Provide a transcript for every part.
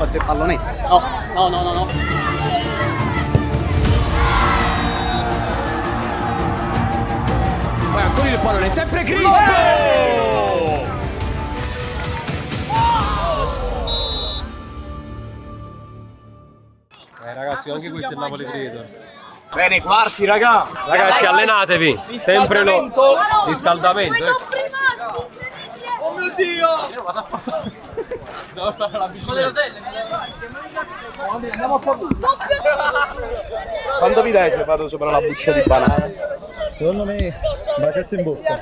fatto il pallonetto. No. Poi ancora il pallone, sempre Crispo! Ragazzi, anche questo è il Napoli Creators. Bene, quarti, raga. Ragazzi, allenatevi. Sempre lo riscaldamento. Oh mio Dio! Devo fare la bicicletta. Quanto vi dai se vado sopra la buccia di banana? Secondo me, bacetto in bocca.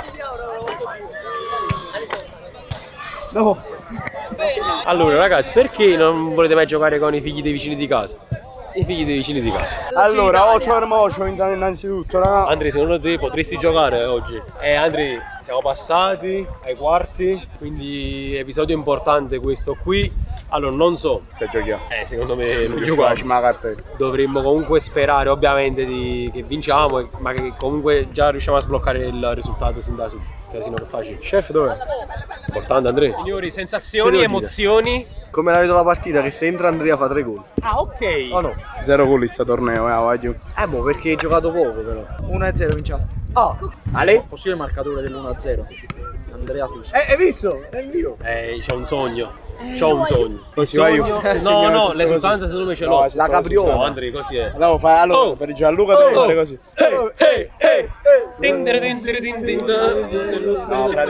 No. Allora, ragazzi, perché non volete mai giocare con i figli dei vicini di casa? I figli dei vicini di casa. Allora, ocio e mocio innanzitutto, raga. Andri, secondo te potresti giocare oggi? Andri, siamo passati ai quarti, quindi episodio importante questo qui. Allora, non so Se giochiamo. secondo me non Io giochiamo. faccio la cartella. Dovremmo comunque sperare ovviamente che vinciamo, ma che comunque già riusciamo a sbloccare il risultato sin da subito. Che sennò che facile. Chef dov'è? Importante, Andrea. Signori, sensazioni, emozioni. Come la vedo la partita? Che se entra Andrea fa 3 gol. Ah, ok. O no? 0 gol in sto torneo, voglio. Mo perché hai giocato poco però. 1-0 vinciamo. Ale? Possibile marcatore dell'1-0. Andrea Fuso. Hai visto? È il mio. C'ho un sogno. C'ho un sogno. Così Il vai sogno. io. No, l'esultanza secondo me ce l'ho. La capriola. No, Andrea, così è. Allora, per Gianluca devi fare così.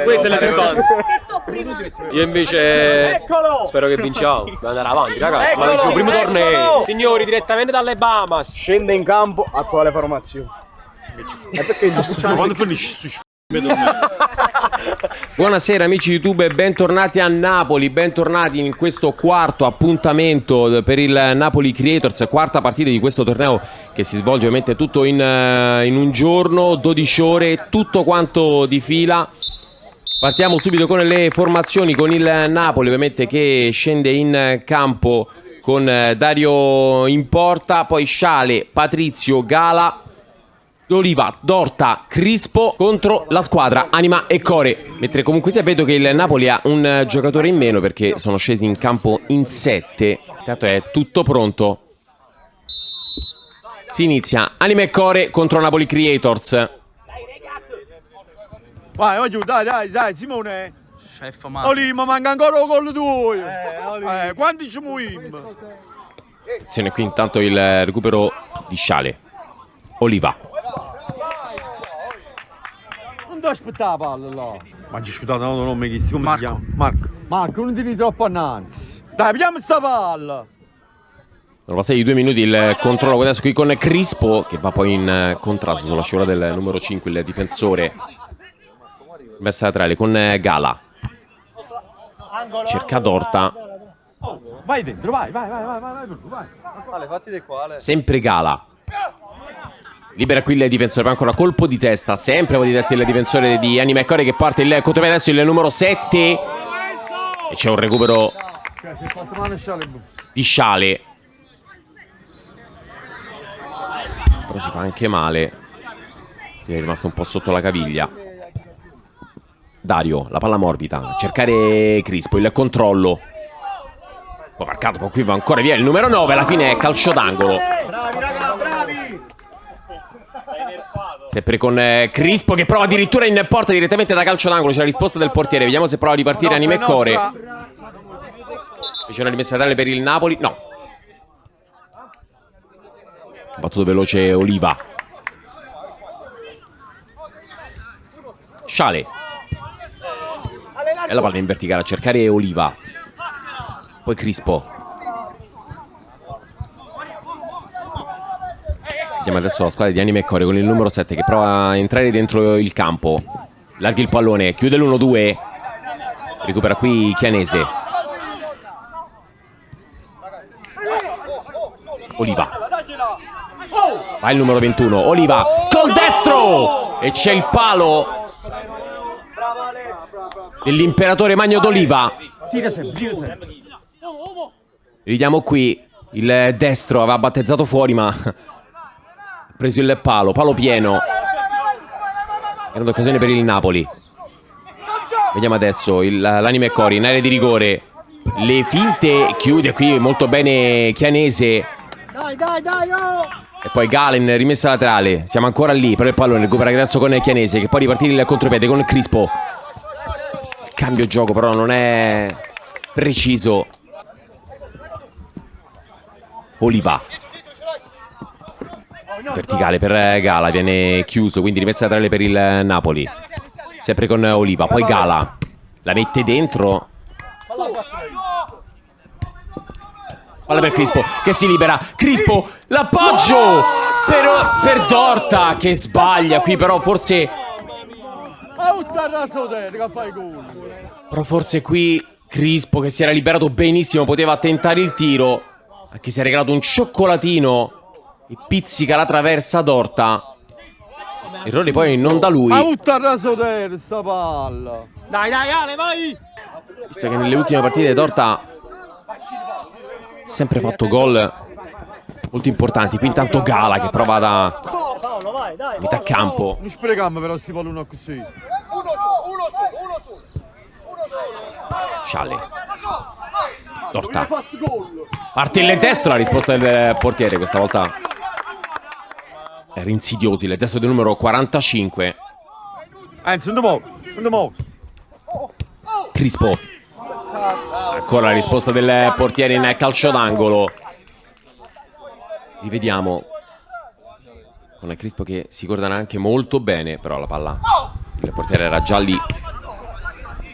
Questa è l'esultanza. Io invece spero che vinciamo. Dobbiamo andare avanti, ragazzi. Ma il primo torneo. Signori, direttamente dalle Bahamas. Scende in campo, attuale formazione. E perché Quando finisci? Buonasera amici di YouTube e bentornati a Napoli, bentornati in questo quarto appuntamento per il Napoli Creators, quarta partita di questo torneo che si svolge ovviamente tutto in un giorno, 12 ore, tutto quanto di fila. Partiamo subito con le formazioni, con il Napoli ovviamente che scende in campo con Dario in porta, poi Sciale, Patrizio, Gala, Oliva, Dorta, Crispo contro la squadra Anima e Core. Mentre comunque sia vedo che il Napoli ha un giocatore in meno perché sono scesi in campo in 7. Intanto è tutto pronto. Si inizia Anima e Core contro Napoli Creators. Vai, vai giù, dai, Simone. Chef Oliva, manca ancora un gol tuo. Quanti ci muoviamo? Attenzione qui intanto il recupero di Sciale. Oliva. Non ti aspettare la palla là. Ma ci sciutato no, non mi chiesto come Marco. si chiama? Marco. Marco, non tieni troppo annanzi. Dai, vediamo sta palla. Sono passati 2 minuti, il controllo adesso qui con Crispo che va poi in contrasto sulla scivola del numero 5, il difensore. Messa laterale con Gala. Cerca Dorta. Vai dentro, vai. Ale, fatti di qua, Ale. Sempre Gala. Libera qui il difensore, poi ancora colpo di testa. Sempre colpo di testa il difensore di Anima e Core che parte il contropiede adesso il numero 7. E c'è un recupero di Sciale. Però si fa anche male. Si è rimasto un po' sotto la caviglia. Dario, la palla morbida. Cercare Crispo, il controllo. Poi marcato, poi qui va ancora via il numero 9. Alla fine è calcio d'angolo. Bravi, raga, bravi. Sempre con Crispo che prova addirittura in porta direttamente da calcio d'angolo. C'è la risposta del portiere. Vediamo se prova a ripartire Anima e Core. C'è una rimessa laterale per il Napoli. No. Battuto veloce Oliva. Sciale. E la palla in verticale a cercare Oliva. Poi Crispo. Vediamo adesso la squadra di Anima e Core con il numero 7 che prova a entrare dentro il campo. Larghi il pallone, chiude l'1-2. Recupera qui Chianese. Oliva. Va il numero 21. Oliva col destro. E c'è il palo dell'imperatore Magno d'Oliva. Vediamo qui il destro. Aveva battezzato fuori ma ha preso il palo pieno. Grande occasione per il Napoli. Vediamo adesso l'Anima e Core in area di rigore. le finte, chiude qui molto bene Chianese. Dai, oh! E poi Galen, rimessa laterale. Siamo ancora lì, però il pallone recupera adesso con Chianese, che poi ripartire il contropiede con Crispo. Cambio gioco però non è preciso. Oliva. Verticale per Gala, viene chiuso, quindi rimessa laterale per il Napoli. Sempre con Oliva, poi Gala la mette dentro. Palla per Crispo che si libera. Crispo, l'appoggio per Dorta che sbaglia qui, però forse qui Crispo che si era liberato benissimo, poteva tentare il tiro, anche se ha regalato un cioccolatino e pizzica la traversa Dorta. Errore poi non da lui. Ma butta il raso terza palla. Dai, Ale, vai! Visto che nelle ultime partite Dorta ha sempre fatto gol molto importanti. Qui intanto Gala che prova da metà campo. Non sprechiamo però si vuole uno così. Uno su. Scialle. Dorta. Parte il destro, la risposta del portiere questa volta era insidioso. Il destro del numero 45. Anzi, non muovo. Crispo. Ancora la risposta del portiere in calcio d'angolo. Rivediamo con Crispo che si coordina anche molto bene, però la palla il portiere era già lì.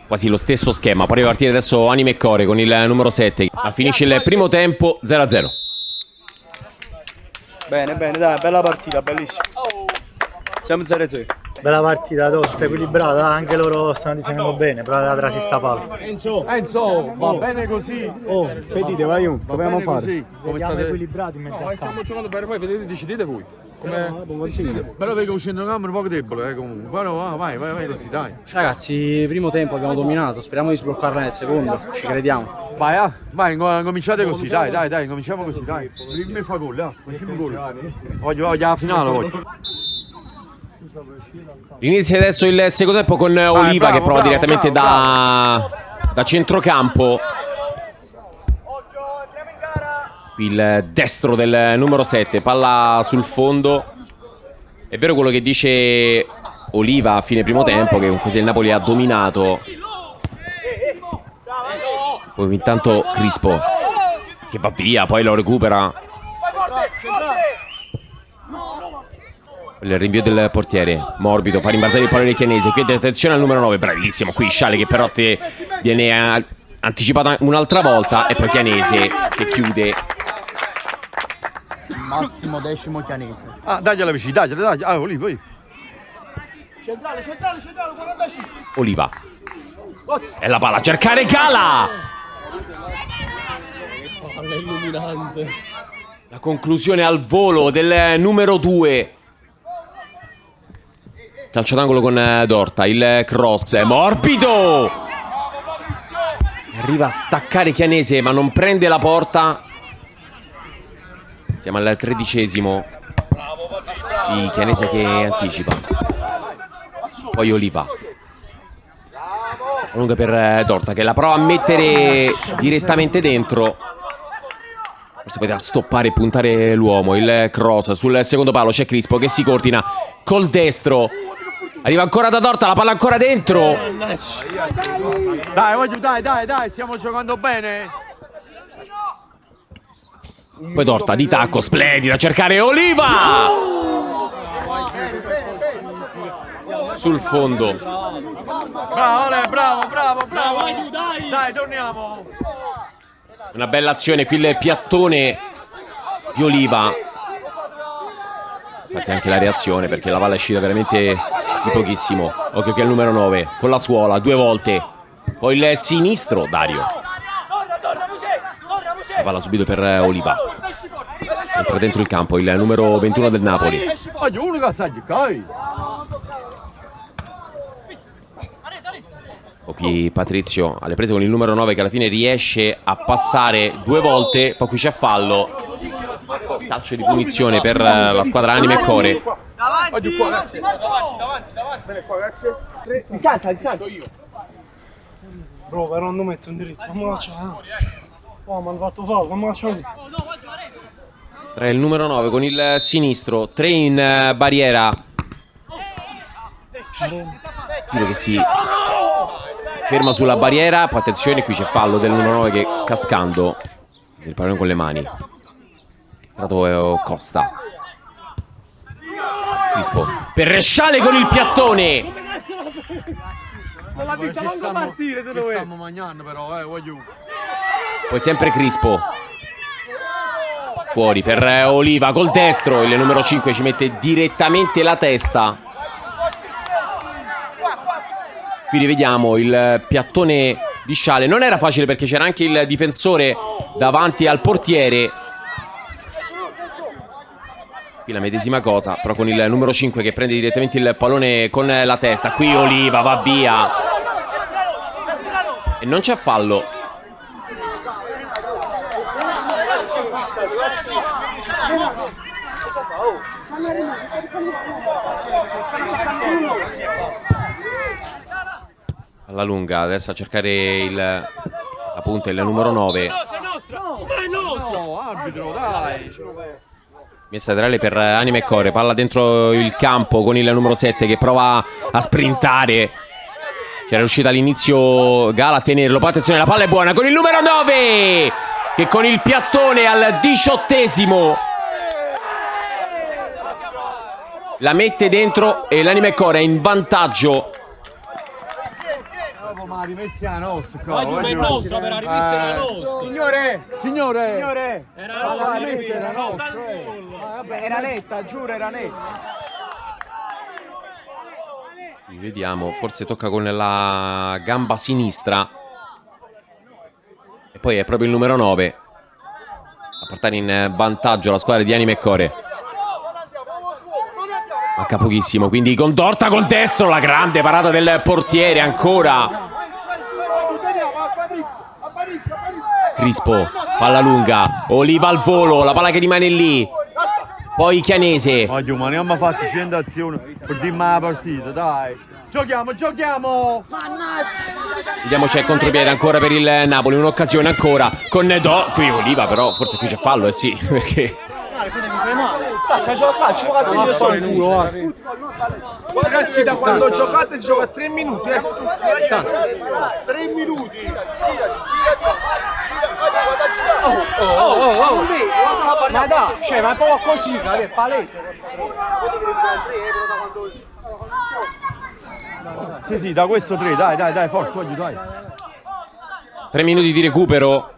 Quasi lo stesso schema. Poi ripartire adesso Anime e Core con il numero 7. Finisce il primo tempo 0-0. Bene, dai, bella partita, bellissima. Siamo 0-0. Bella partita, tosta, equilibrata, anche loro stanno difendendo bene, però la trasi sta palla. Enzo, va bene così. Oh, spedite, vai, dobbiamo fare. Così. Come Siamo state? equilibrati in mezzo al Stiamo campo. giocando bene, poi vedete, decidete voi. Però vedo che scende un campo un po' debole, comunque. Però vai così, dai. Ragazzi, primo tempo abbiamo dominato, speriamo di sbloccarla nel secondo, ci crediamo. Vai, cominciate così, dai, cominciamo così, dai. Prima fa gol, facciamo gol. Voglio la finale, voglio. Inizia adesso il secondo tempo con Oliva che prova direttamente da centrocampo. Il destro del numero 7, palla sul fondo. È vero quello che dice Oliva a fine primo tempo, che comunque il Napoli ha dominato. Poi intanto Crispo che va via, poi lo recupera. Il rinvio del portiere morbido, fa rimbalzare il pallone Chianese. Qui attenzione al numero 9, bravissimo qui Scialle che però viene anticipata un'altra volta. E poi Chianese che chiude. Massimo decimo Chianese. Dagliela vicino, dagliela. Oliva. Centrale, 45. Oliva. E la palla a cercare Gala. Palla illuminante. La conclusione al volo del numero 2. Calcio d'angolo con Dorta, il cross è morbido. Arriva a staccare Chianese ma non prende la porta. Siamo al 13esimo. Di Chianese che anticipa. Poi Oliva. Lunga per Dorta che la prova a mettere direttamente dentro. Forse poteva stoppare e puntare l'uomo. Il cross sul secondo palo, c'è Crispo che si coordina col destro. Arriva ancora da Dorta, la palla ancora dentro. Dai, stiamo giocando bene. Poi Dorta di tacco, splendida, a cercare Oliva. Sul fondo. Bravo. Dai, torniamo. Una bella azione, qui il piattone di Oliva. Infatti anche la reazione perché la palla è uscita veramente di pochissimo. Occhio che è il numero 9 con la suola 2 volte. Poi il sinistro Dario. La palla subito per Oliva. Entra dentro il campo il numero 21 del Napoli. Qui Patrizio alle prese con il numero 9 che alla fine riesce a passare 2 volte. Poi qui c'è fallo. Calcio di punizione per la squadra Anime e Core. Davanti. Bene qua, grazie. Distanza. Bro, però non metto in diritto, fammi lasciare. Oh, mi hanno fatto fallo, fammi lasciare. Tra il numero 9 con il sinistro, 3 in barriera. Tiro che si ferma sulla barriera. Poi attenzione, qui c'è fallo del numero 9 che cascando il pallone con le mani. Trato Costa. Crispo per Resciale con il piattone. Non l'ha vista manco partire, se dove. Stiamo mangiando però, voglio. Poi sempre Crispo. Fuori per Oliva col destro. Il numero 5 ci mette direttamente la testa. Qui rivediamo il piattone di Sciale. Non era facile perché c'era anche il difensore davanti al portiere. Qui la medesima cosa, però con il numero 5 che prende direttamente il pallone con la testa. Qui Oliva va via. E non c'è fallo. Alla lunga, adesso a cercare la punta, il numero 9. No, arbitro, dai. Messa laterale per Anima e Core, palla dentro il campo con il numero 7 che prova a sprintare. C'era riuscita all'inizio Gala a tenerlo, poi attenzione, la palla è buona con il numero 9 che con il piattone al 18esimo la mette dentro e l'Anima e Core è in vantaggio. Ma rimessi a nostro. Ma tu è nostro, però rimessa era nostro. Signore. Era nostro, Era nostro. Vabbè, era netta, giuro, era netta. Vediamo, forse tocca con la gamba sinistra. E poi è proprio il numero 9 a portare in vantaggio la squadra di Anima e Core. Manca pochissimo, quindi con Dorta col destro, la grande parata del portiere ancora. Crispo, palla lunga, Oliva al volo, la palla che rimane lì. Poi Chianese. Voglio, ma ne abbiamo fatto 100 azioni per dirmi la partita, dai. Giochiamo. Vediamo, c'è contropiede ancora per il Napoli, un'occasione ancora con qui Oliva, però forse qui c'è fallo, sì, perché Ragazzi, da quando giocate si gioca 3 minuti, 3 minuti. Ma dai, cioè, ma proprio così, è palese. Sì, da questo 3, dai, forza, voglio, dai. 3 minuti di recupero.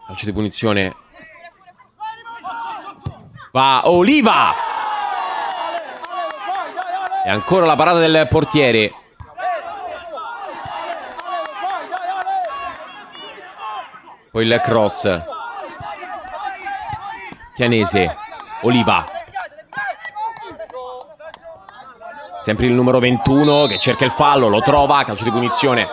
Calcio di punizione. Va Oliva. E ancora la parata del portiere. Poi il cross. Chianese. Oliva. Sempre il numero 21 che cerca il fallo, lo trova, calcio di punizione.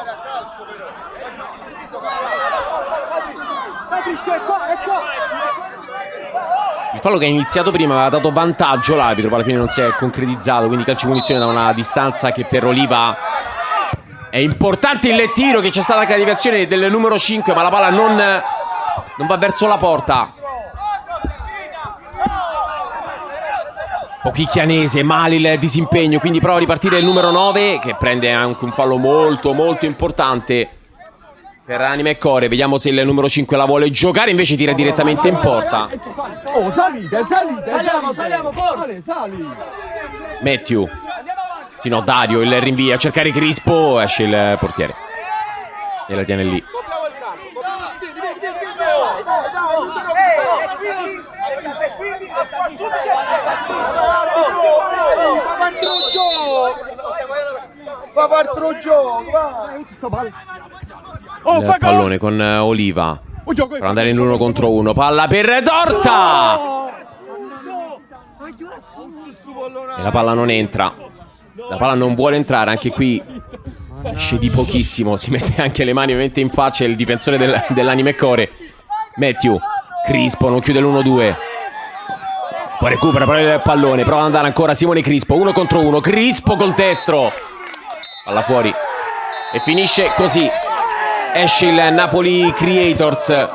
Il fallo che è iniziato prima aveva dato vantaggio l'arbitro, poi alla fine non si è concretizzato, quindi calcio di punizione da una distanza che per Oliva è importante. Il tiro, che c'è stata la creazione del numero 5, ma la palla non va verso la porta. Pochi Chianese, male il disimpegno, quindi prova a ripartire il numero 9 che prende anche un fallo molto importante per Anima e Core. Vediamo se il numero 5 la vuole giocare, invece tira direttamente in porta. Oh, salite, saliamo, forza. Sali. Matthew. Sì, no, Dario, il rinvio a cercare Crispo, esce il portiere e la tiene lì. Fa parte lo gioco, Il pallone con Oliva per andare in 1 contro 1. Palla per Dorta e la palla non entra. La palla non vuole entrare, anche qui esce di pochissimo. Si mette anche le mani ovviamente in faccia il difensore dell'Anima e Core. Matthew. Crispo non chiude l'1-2. Poi recupera però il pallone, prova ad andare ancora Simone Crispo, 1 contro 1. Crispo col destro, palla fuori. E finisce così. Esce il Napoli Creators.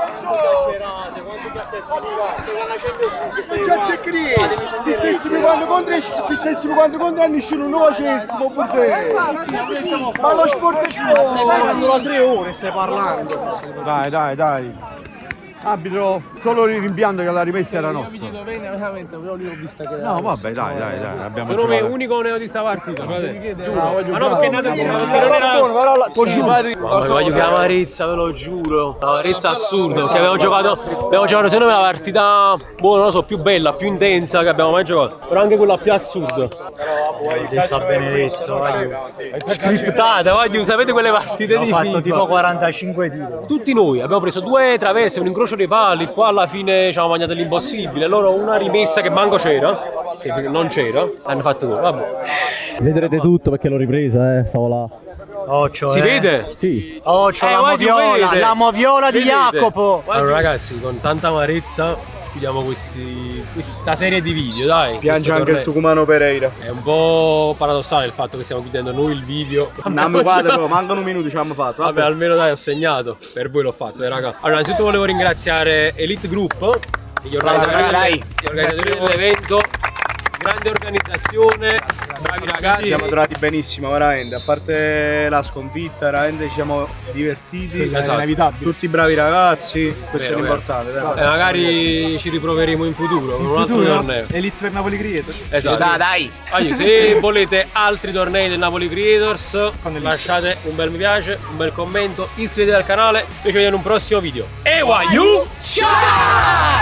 Se stessimo quando nessuno lo facessimo pure. Ma lo sport è sport. Da 3 ore stai parlando. Dai. Arbitro, solo il rimpianto che la rimessa era nostra. Veramente, però io ho visto che... No, vabbè, dai. Abbiamo Per me giocato. unico neo di sta partita, giuro. Ma no, perché è nato perché non era... Voglio che amarezza, ve lo giuro. Amarezza assurdo, perché abbiamo giocato secondo me la partita, boh, non lo so, più bella, più intensa che abbiamo mai giocato. Però anche quella più assurda. Hai detto a Benedetto, Scriptata, voglio, sapete quelle partite ho di fatto FIFA? tipo 45 tiri. Tutti noi abbiamo preso 2 traverse, un incrocio dei pali, qua alla fine ci hanno mangiato l'impossibile. Loro una rimessa che manco c'era, che non c'era, hanno fatto gol, vabbè. Vedrete tutto perché l'ho ripresa, stavo là. Occhio, Si vede? Sì. Occhio, la guardi, moviola, vedete? la moviola di Vedete? Jacopo. Allora ragazzi, con tanta amarezza chiudiamo questa serie di video, dai. Piange anche il Tucumano Pereira. È un po' paradossale il fatto che stiamo chiudendo noi il video. Mancano un minuto ci abbiamo fatto. Vabbè, almeno dai, ho segnato. Per voi l'ho fatto, raga. Allora, innanzitutto volevo ringraziare Elite Group, gli organizzatori dell'evento. Grande organizzazione, bravi ragazzi. Siamo trovati benissimo, veramente. A parte la sconfitta, veramente ci siamo divertiti. Esatto. Tutti bravi ragazzi, questo è Vero, l'importante. E magari ci riproveremo in futuro con un altro torneo. Elite per Napoli Creators. Esatto. Dai. Se volete altri tornei del Napoli Creators, lasciate un bel mi piace, un bel commento, iscrivetevi al canale. Noi ci vediamo in un prossimo video. Ciao!